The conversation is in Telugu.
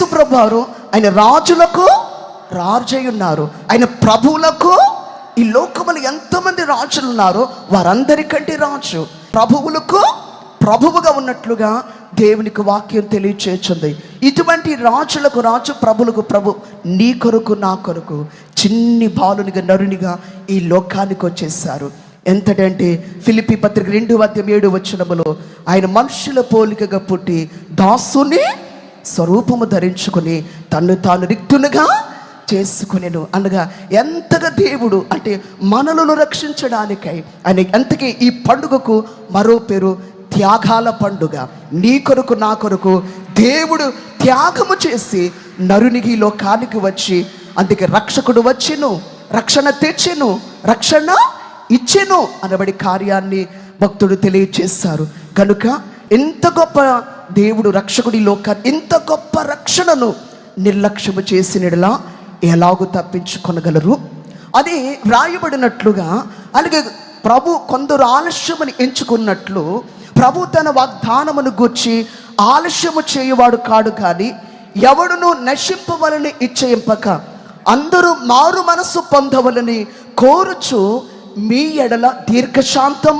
యేసు ప్రభువారు ఆయన రాజులకు రాజై ఉన్నారు, ఆయన ప్రభువులకు, ఈ లోకములు ఎంతమంది రాజులు ఉన్నారో వారందరికంటే రాజు, ప్రభువులకు ప్రభువుగా ఉన్నట్లుగా దేవునికి వాక్యం తెలియచేస్తుంది. ఇటువంటి రాజులకు రాజు, ప్రభులకు ప్రభు, నీ కొరకు నా కొరకు చిన్ని బాలునిగా నరునిగా ఈ లోకానికి వచ్చేసారు. ఎంతటంటే ఫిలిప్పీ పత్రిక 2:7 ఆయన మనుషుల పోలికగా పుట్టి దాసుని స్వరూపము ధరించుకుని తన్ను తాను రిక్తునిగా చేసుకునేను అనగా ఎంతగా దేవుడు అంటే మనలను రక్షించడానికై ఆయన ఎంతకీ ఈ పండుగకు మరో పేరు త్యాగాల పండుగ. నీ కొరకు నా కొరకు దేవుడు త్యాగము చేసి నరునికి లోకానికి వచ్చి, అందుకే రక్షకుడు వచ్చెను, రక్షణ తెచ్చెను, రక్షణ ఇచ్చెను అనబడి కార్యాన్ని భక్తుడు తెలియచేశారు. కనుక ఎంత గొప్ప దేవుడు రక్షకుడి లోకాన్ని, ఇంత గొప్ప రక్షణను నిర్లక్ష్యము చేసినలా ఎలాగూ తప్పించుకొనగలరు? అది వ్రాయబడినట్లుగా, అలాగే ప్రభు కొందరు ఆలస్యమని ఎంచుకున్నట్లు ప్రభు తన వాగ్దానమును గూర్చి ఆలస్యము చేయువాడు కాడు, కానీ ఎవడును నశింపవలని ఇచ్చయింపక అందరూ మారు మనసు పొందవలని కోరుచు మీ ఎడల దీర్ఘశాంతం